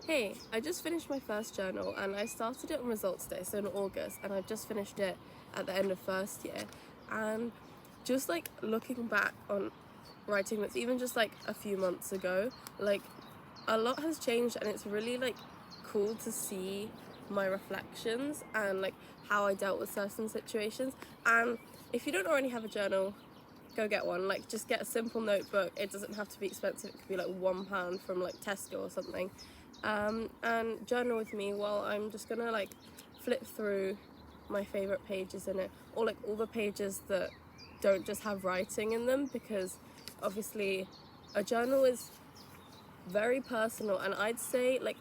Hey, I just finished my first journal and I started it on results day, so in August, and I've just finished it at the end of first year. And just like looking back on writing that's even just like a few months ago, like a lot has changed, and it's really like cool to see my reflections and like how I dealt with certain situations. And if you don't already have a journal, go get one. Like, just get a simple notebook. It doesn't have to be expensive. It could be like £1 from like Tesco or something, and journal with me while I'm just gonna like flip through my favorite pages in it, or like all the pages that don't just have writing in them, because obviously a journal is very personal, and I'd say like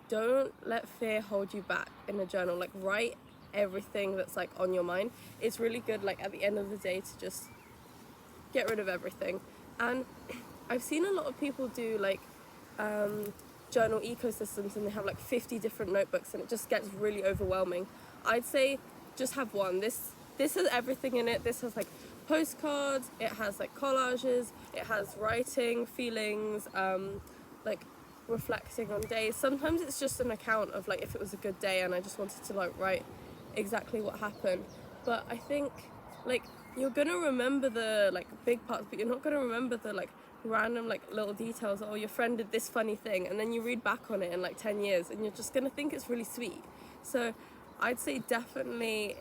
don't let fear hold you back in a journal. Like, write everything that's like on your mind. It's really good, like at the end of the day, to just get rid of everything. And I've seen a lot of people do like journal ecosystems, and they have like 50 different notebooks, and it just gets really overwhelming. I'd say just have one. This has everything in it. This has like postcards, it has like collages, it has writing, feelings, like reflecting on days. Sometimes it's just an account of like if it was a good day and I just wanted to like write exactly what happened. But I think like you're gonna remember the like big parts, but you're not gonna remember the like random like little details. Oh, your friend did this funny thing, and then you read back on it in like 10 years and you're just gonna think it's really sweet. So I'd say definitely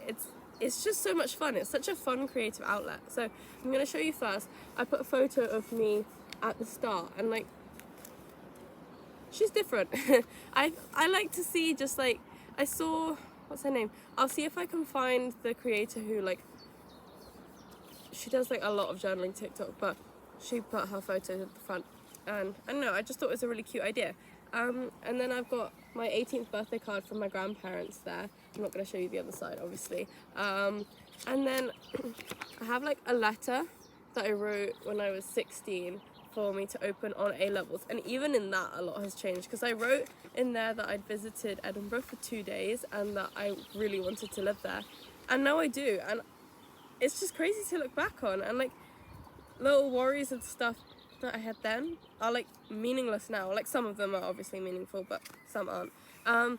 it's just so much fun. It's such a fun creative outlet. So I'm gonna show you first. I put a photo of me at the start, and like she's different. I like to see just like, I saw, what's her name? I'll see if I can find the creator who like, she does like a lot of journaling TikTok, but she put her photo at the front, and I don't know, I just thought it was a really cute idea. And then I've got my 18th birthday card from my grandparents there. I'm not going to show you the other side, obviously. And then I have like a letter that I wrote when I was 16 for me to open on A-levels, and even in that a lot has changed, because I wrote in there that I'd visited Edinburgh for 2 days and that I really wanted to live there, and now I do. And it's just crazy to look back on, and like little worries and stuff that I had then are like meaningless now. Like, some of them are obviously meaningful, but some aren't. And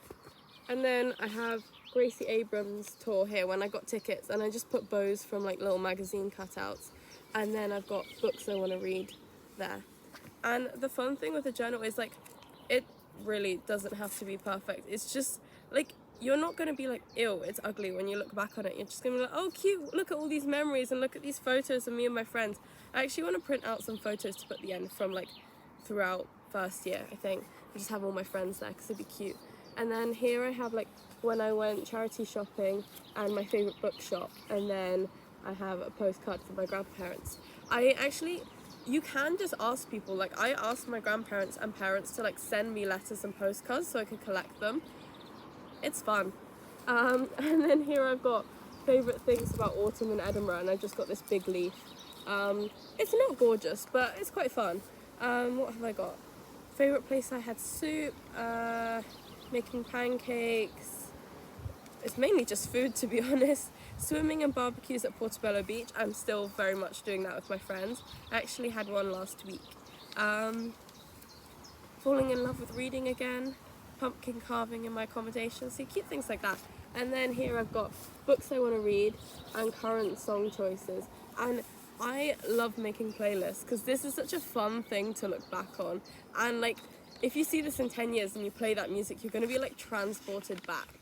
then I have Gracie Abrams' tour here when I got tickets, and I just put bows from like little magazine cutouts. And then I've got books I want to read there. And the fun thing with a journal is like, it really doesn't have to be perfect. It's just like, you're not going to be like, ew, it's ugly when you look back on it. You're just going to be like, oh, cute, look at all these memories and look at these photos of me and my friends. I actually want to print out some photos to put at the end from like throughout first year, I think. I just have all my friends there because it'd be cute. And then here I have like when I went charity shopping and my favourite bookshop. And then I have a postcard from my grandparents. You can just ask people. Like, I asked my grandparents and parents to like send me letters and postcards so I could collect them. It's fun. And then here I've got favourite things about autumn in Edinburgh, and I just got this big leaf. It's not gorgeous, but it's quite fun. What have I got? Favourite place I had soup, making pancakes. It's mainly just food, to be honest. Swimming and barbecues at Portobello Beach. I'm still very much doing that with my friends. I actually had one last week. Falling in love with reading again. Pumpkin carving in my accommodation. So cute things like that. And then here I've got books I want to read and current song choices. And I love making playlists because this is such a fun thing to look back on. And like, if you see this in 10 years and you play that music, you're going to be like transported back.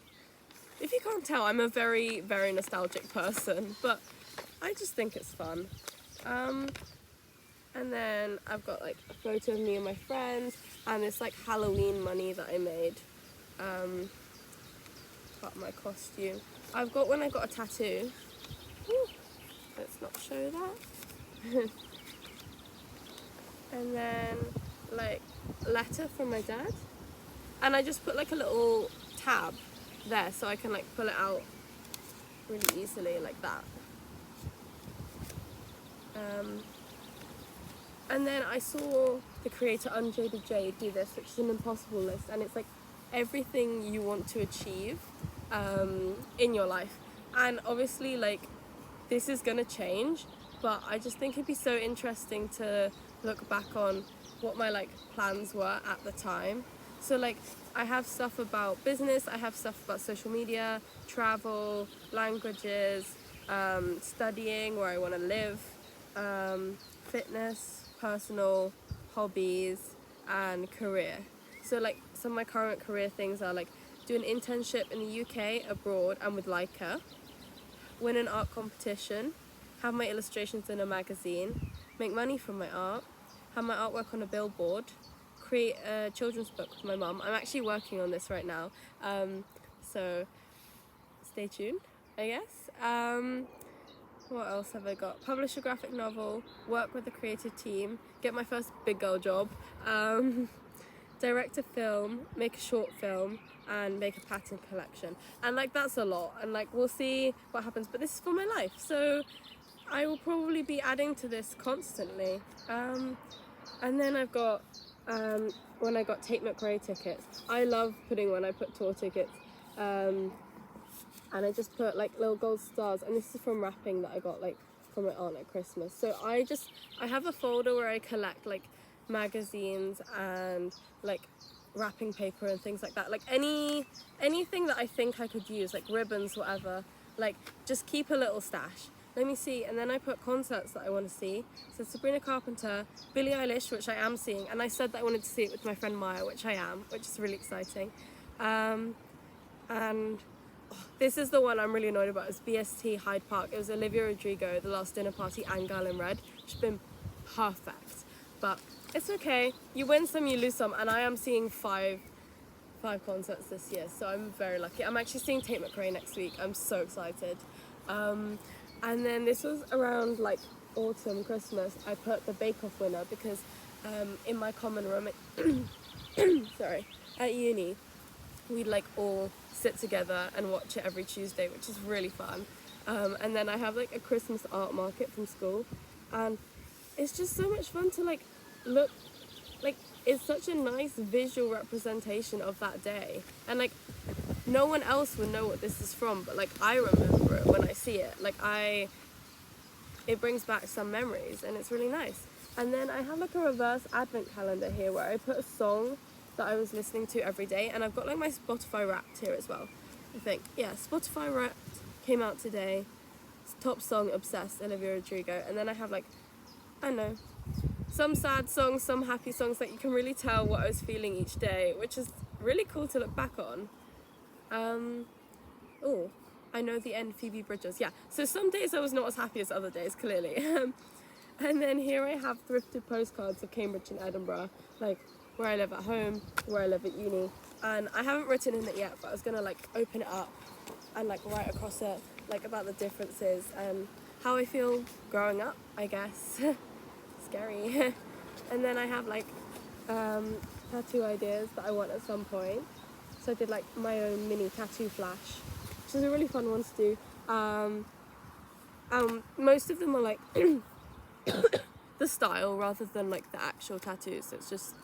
If you can't tell, I'm a very, very nostalgic person, but I just think it's fun. And then I've got like a photo of me and my friends, and this like Halloween money that I made, part of my costume. I've got when I got a tattoo. Ooh, let's not show that. And then like a letter from my dad, and I just put like a little tab there so I can like pull it out really easily like that. And then I saw the creator Unjaded Jade do this, which is an impossible list, and it's like everything you want to achieve in your life. And obviously like this is gonna change, but I just think it'd be so interesting to look back on what my like plans were at the time. So like I have stuff about business, I have stuff about social media, travel, languages, studying, where I want to live, fitness, personal, hobbies, and career. So like some of my current career things are like do an internship in the UK, abroad, and with Leica, win an art competition, have my illustrations in a magazine, make money from my art, have my artwork on a billboard, create a children's book with my mum. I'm actually working on this right now, so stay tuned, I guess. What else have I got? Publish a graphic novel, work with a creative team, get my first big girl job, direct a film, make a short film, and make a pattern collection. And like that's a lot, and like we'll see what happens, but this is for my life, so I will probably be adding to this constantly. And then I've got when I got Tate McRae tickets. I love putting when I put tour tickets, and I just put like little gold stars, and this is from wrapping that I got like from my aunt at Christmas. So I have a folder where I collect like magazines and like wrapping paper and things like that, like anything that I think I could use, like ribbons, whatever, like just keep a little stash. Let me see. And then I put concerts that I want to see. So Sabrina Carpenter, Billie Eilish, which I am seeing, and I said that I wanted to see it with my friend Maya, which I am, which is really exciting. And this is the one I'm really annoyed about. It's BST Hyde Park. It was Olivia Rodrigo, The Last Dinner Party, and Girl in Red, which has been perfect. But it's okay. You win some, you lose some, and I am seeing five concerts this year, so I'm very lucky. I'm actually seeing Tate McRae next week. I'm so excited. And then this was around like autumn, Christmas. I put the Bake Off winner because in my common room at uni, we'd like all sit together and watch it every Tuesday, which is really fun. And then I have like a Christmas art market from school, and it's just so much fun to like look, like it's such a nice visual representation of that day, and like no one else would know what this is from, but like I remember it when I see it. Like it brings back some memories, and it's really nice. And then I have like a reverse advent calendar here where I put a song that I was listening to every day, and I've got like my Spotify Wrapped here as well. I think, yeah, Spotify Wrapped came out today. Top song, Obsessed, Olivia Rodrigo. And then I have like, I don't know, some sad songs, some happy songs that you can really tell what I was feeling each day, which is really cool to look back on. Oh, I know the end, Phoebe Bridgers. Yeah, so some days I was not as happy as other days, clearly. And then here I have thrifted postcards of Cambridge and Edinburgh, like where I live at home, where I live at uni. And I haven't written in it yet, but I was gonna like open it up and like write across it, like about the differences and how I feel growing up, I guess. Scary. And then I have like tattoo ideas that I want at some point. So I did like my own mini tattoo flash, which is a really fun one to do. Most of them are like the style rather than like the actual tattoos. So it's just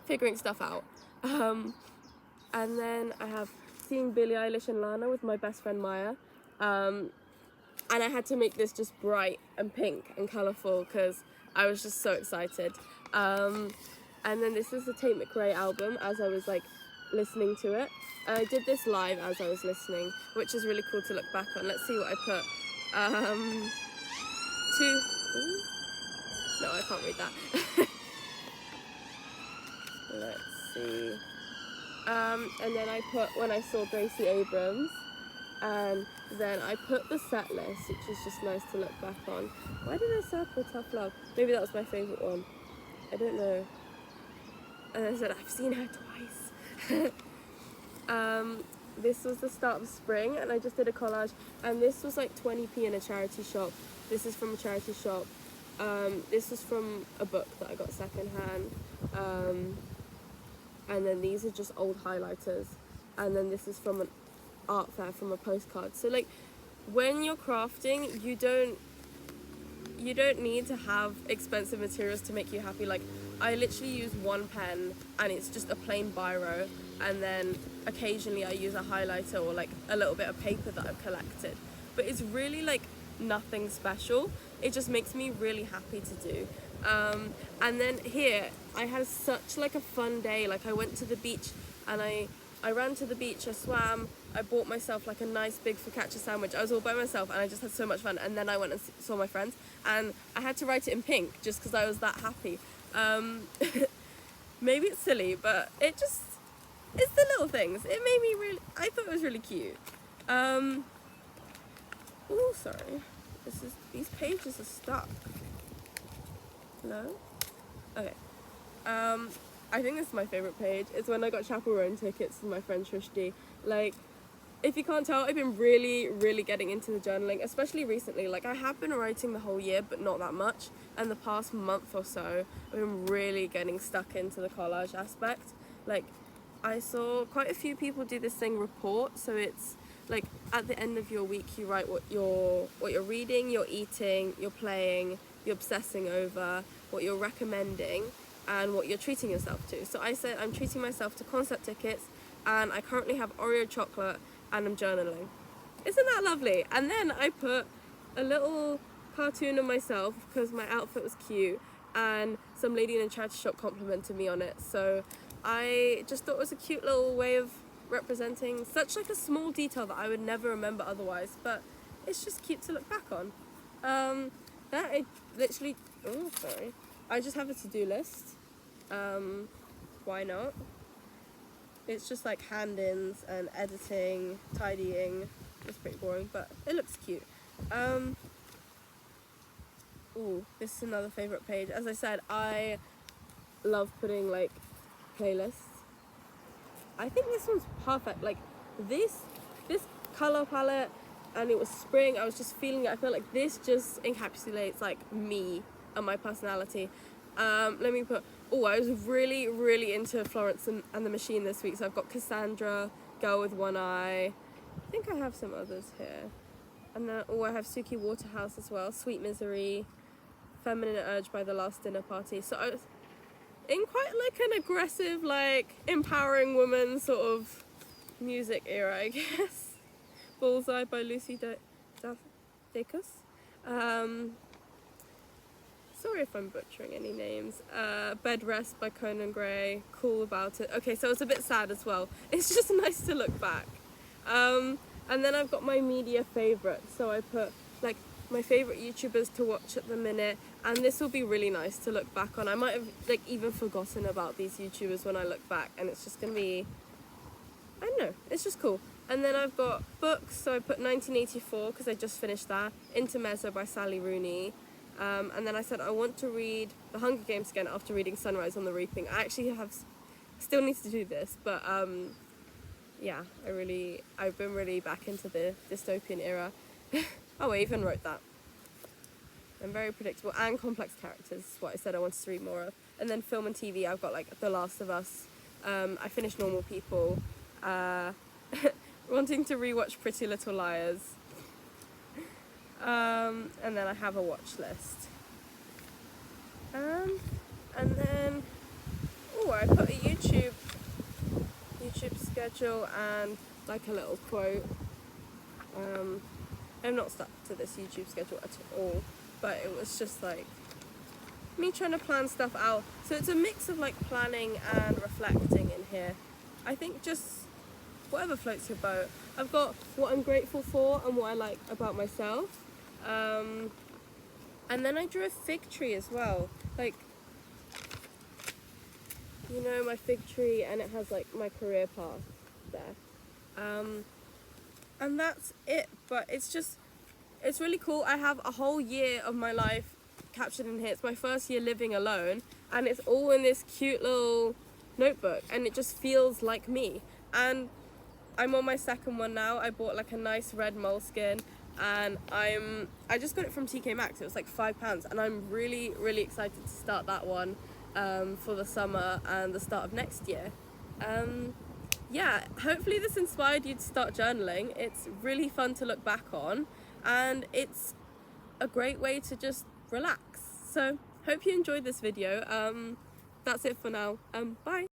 figuring stuff out. And then I have seeing Billie Eilish and Lana with my best friend Maya. And I had to make this just bright and pink and colourful because I was just so excited. And then this is the Tate McRae album as I was like listening to it. I did this live as I was listening, which is really cool to look back on. Let's see what I put. No, I can't read that. Let's see. And then I put when I saw Gracie Abrams, and then I put the set list, which is just nice to look back on. Why did I circle Tough Love? Maybe that was my favourite one. I don't know. And I said, I've seen her twice. This was the start of spring, and I just did a collage, and this was like 20p in a charity shop. This is from a charity shop. This is from a book that I got secondhand. And then these are just old highlighters, and then this is from an art fair from a postcard. So like when you're crafting, you don't need to have expensive materials to make you happy. Like I literally use one pen, and it's just a plain biro, and then occasionally I use a highlighter or like a little bit of paper that I've collected, but it's really like nothing special. It just makes me really happy to do. And then here I had such like a fun day. Like I went to the beach and I ran to the beach, I swam, I bought myself like a nice big focaccia sandwich. I was all by myself and I just had so much fun. And then I went and saw my friends, and I had to write it in pink just because I was that happy. Maybe it's silly, but it's the little things. It made me really, I thought it was really cute. Oh, sorry. These pages are stuck. Hello? Okay. I think this is my favourite page. It's when I got chaperone tickets with my friend Shrishti. Like, if you can't tell, I've been really, really getting into the journaling, especially recently. Like, I have been writing the whole year, but not that much. And the past month or so, I've been really getting stuck into the collage aspect. Like, I saw quite a few people do this thing, report. So it's like at the end of your week, you write what you're reading, you're eating, you're playing, you're obsessing over, what you're recommending, and what you're treating yourself to. So I said I'm treating myself to concert tickets, and I currently have Oreo chocolate, and I'm journaling. Isn't that lovely? And then I put a little cartoon of myself because my outfit was cute, and some lady in a charity shop complimented me on it. So I just thought it was a cute little way of representing such like a small detail that I would never remember otherwise, but it's just cute to look back on. That I literally, oh sorry, I just have a to-do list. Why not? It's just like hand-ins and editing, tidying. It's pretty boring, but it looks cute. Ooh, this is another favourite page. As I said, I love putting like playlists. I think this one's perfect. Like this colour palette, and it was spring. I was just feeling it. I feel like this just encapsulates like me and my personality. Let me put, I was really, really into Florence and the Machine this week. So I've got Cassandra, Girl with One Eye. I think I have some others here. And then, I have Suki Waterhouse as well. Sweet Misery, Feminine Urge by The Last Dinner Party. So I was in quite like an aggressive, like empowering woman sort of music era, I guess. Bullseye by Lucy Dacus. Sorry if I'm butchering any names. Bed Rest by Conan Gray. Cool About It. Okay, so it's a bit sad as well. It's just nice to look back. And then I've got my media favourites. So I put like my favourite YouTubers to watch at the minute, and this will be really nice to look back on. I might have like even forgotten about these YouTubers when I look back, and it's just gonna be, I don't know, it's just cool. And then I've got books, so I put 1984 because I just finished that. Intermezzo by Sally Rooney. And then I said I want to read The Hunger Games again after reading Sunrise on the Reaping. I actually still need to do this, but yeah, I've been really back into the dystopian era. Oh, I even wrote that. And very predictable and complex characters is what I said I wanted to read more of. And then film and TV, I've got like The Last of Us. I finished Normal People. Wanting to rewatch Pretty Little Liars. And then I have a watch list. And then, I put a YouTube schedule and like a little quote. I'm not stuck to this YouTube schedule at all, but it was just like me trying to plan stuff out. So it's a mix of like planning and reflecting in here. I think just whatever floats your boat. I've got what I'm grateful for and what I like about myself. And then I drew a fig tree as well. Like, you know, my fig tree, and it has like my career path there. And that's it, but it's really cool. I have a whole year of my life captured in here. It's my first year living alone, and it's all in this cute little notebook, and it just feels like me. And I'm on my second one now. I bought like a nice red moleskin, and I just got it from TK Maxx. It was like £5, and I'm really, really excited to start that one for the summer and the start of next year. Yeah, hopefully this inspired you to start journaling. It's really fun to look back on, and it's a great way to just relax. So hope you enjoyed this video. That's it for now. Bye.